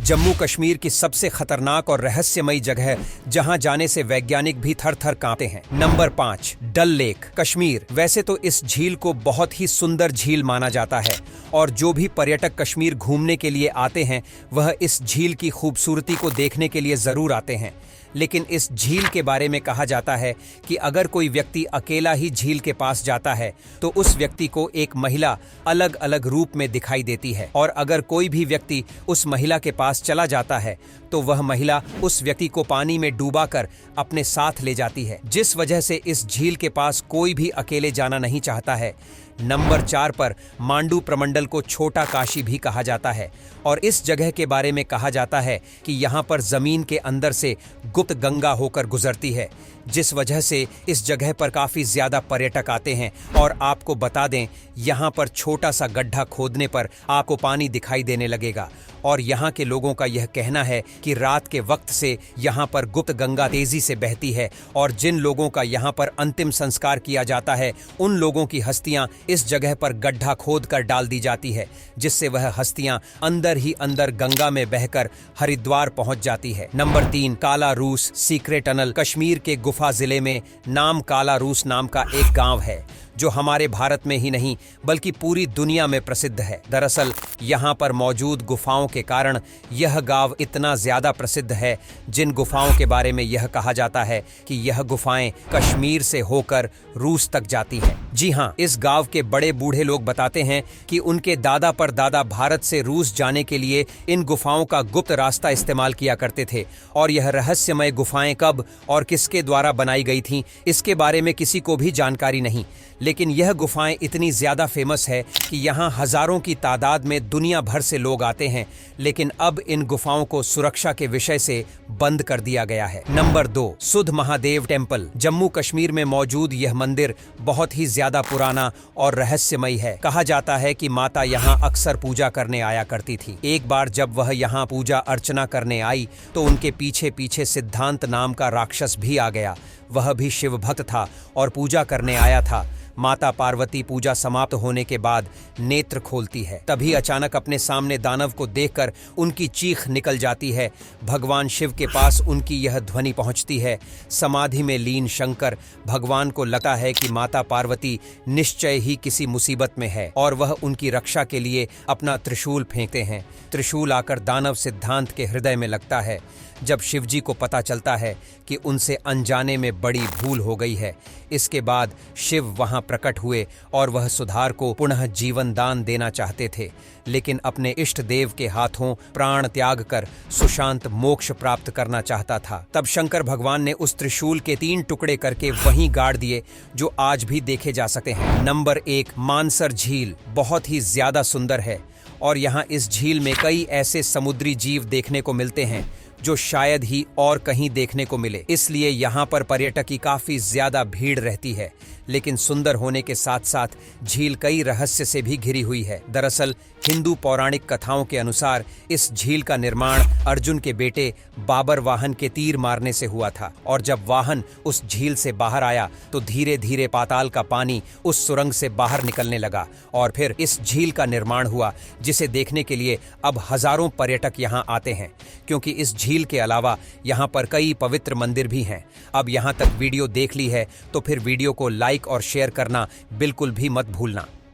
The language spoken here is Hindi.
जम्मू कश्मीर की सबसे खतरनाक और रहस्यमयी जगह जहां जाने से वैज्ञानिक भी थर थर कांपते हैं। नंबर 5, डल लेक, कश्मीर। वैसे तो इस झील को बहुत ही सुंदर झील माना जाता है और जो भी पर्यटक कश्मीर घूमने के लिए आते हैं वह इस झील की खूबसूरती को देखने के लिए जरूर आते हैं। लेकिन इस झील के बारे में कहा जाता है कि अगर कोई व्यक्ति अकेला ही झील के पास जाता है तो उस व्यक्ति को एक महिला अलग अलग रूप में दिखाई देती है, और अगर कोई भी व्यक्ति उस महिला के पास चला जाता है तो वह महिला उस व्यक्ति को पानी में डूबाकर अपने साथ ले जाती है, जिस वजह से इस झील के पास कोई भी अकेले जाना नहीं चाहता है। नंबर 4 पर मांडू प्रमंडल को छोटा काशी भी कहा जाता है और इस जगह के बारे में कहा जाता है कि यहाँ पर जमीन के अंदर से गुप्त गंगा होकर गुजरती है, जिस वजह से इस जगह पर काफी ज्यादा पर्यटक आते हैं। और आपको बता दें, यहाँ पर छोटा सा गड्ढा खोदने पर आपको पानी दिखाई देने लगेगा और यहाँ के लोगों का यह कहना है कि रात के वक्त से यहाँ पर गुप्त गंगा तेजी से बहती है और जिन लोगों का यहाँ पर अंतिम संस्कार किया जाता है उन लोगों की हस्तियां इस जगह पर गड्ढा खोद कर डाल दी जाती है, जिससे वह हस्तियां अंदर ही अंदर गंगा में बहकर हरिद्वार पहुंच जाती है। नंबर 3, काला रूस सीक्रेट टनल। कश्मीर के गुफा जिले में नाम काला रूस नाम का एक गांव है जो हमारे भारत में ही नहीं बल्कि पूरी दुनिया में प्रसिद्ध है। दरअसल यहाँ पर मौजूद गुफाओं के कारण यह गांव इतना ज्यादा प्रसिद्ध है, जिन गुफाओं के बारे में यह कहा जाता है कि यह गुफाएं कश्मीर से होकर रूस तक जाती हैं। जी हाँ, इस गांव के बड़े बूढ़े लोग बताते हैं कि उनके दादा पर दादा भारत से रूस जाने के लिए इन गुफाओं का गुप्त रास्ता इस्तेमाल किया करते थे, और यह रहस्यमय गुफाएं कब और किसके द्वारा बनाई गई थीं इसके बारे में किसी को भी जानकारी नहीं। लेकिन यह गुफाएं इतनी ज्यादा फेमस है कि यहाँ हजारों की तादाद में दुनिया भर से लोग आते हैं, लेकिन अब इन गुफाओं को सुरक्षा के विषय से बंद कर दिया गया है। नंबर 2, सुध महादेव टेम्पल। जम्मू कश्मीर में मौजूद यह मंदिर बहुत ही ज्यादा पुराना और रहस्यमयी है। कहा जाता है कि माता यहाँ अक्सर पूजा करने आया करती थी। एक बार जब वह यहाँ पूजा अर्चना करने आई तो उनके पीछे पीछे सिद्धांत नाम का राक्षस भी आ गया। वह भी शिव भक्त था और पूजा करने आया था। माता पार्वती पूजा समाप्त होने के बाद नेत्र खोलती है, तभी अचानक अपने सामने दानव को देखकर उनकी चीख निकल जाती है। भगवान शिव के पास उनकी यह ध्वनि पहुंचती है। समाधि में लीन शंकर भगवान को लगता है कि माता पार्वती निश्चय ही किसी मुसीबत में है और वह उनकी रक्षा के लिए अपना त्रिशूल फेंकते हैं। त्रिशूल आकर दानव सिद्धांत के हृदय में लगता है। जब शिवजी को पता चलता है कि उनसे अनजाने में बड़ी भूल हो गई है, इसके बाद शिव वहां प्रकट हुए और वह सुधार को पुनः जीवन दान देना चाहते थे, लेकिन अपने इष्ट देव के हाथों प्राण त्याग कर सुशांत मोक्ष प्राप्त करना चाहता था। तब शंकर भगवान ने उस त्रिशूल के 3 टुकड़े करके वहीं गाड़ दिए, जो आज भी देखे जा सकते हैं। नंबर 1, मानसर झील। बहुत ही ज्यादा सुंदर है और यहाँ इस झील में कई ऐसे समुद्री जीव देखने को मिलते हैं जो शायद ही और कहीं देखने को मिले, इसलिए यहाँ पर पर्यटक की काफी ज्यादा भीड़ रहती है। लेकिन सुंदर होने के साथ साथ झील कई रहस्य से भी घिरी हुई है। दरअसल हिंदू पौराणिक कथाओं के अनुसार इस झील का निर्माण अर्जुन के बेटे बाबर वाहन के तीर मारने से हुआ था, और जब वाहन उस झील से बाहर आया तो धीरे धीरे पाताल का पानी उस सुरंग से बाहर निकलने लगा और फिर इस झील का निर्माण हुआ, जिसे देखने के लिए अब हजारों पर्यटक यहाँ आते हैं, क्योंकि इस झील के अलावा यहाँ पर कई पवित्र मंदिर भी हैं। अब यहाँ तक वीडियो देख ली है तो फिर वीडियो को लाइक और शेयर करना बिल्कुल भी मत भूलना।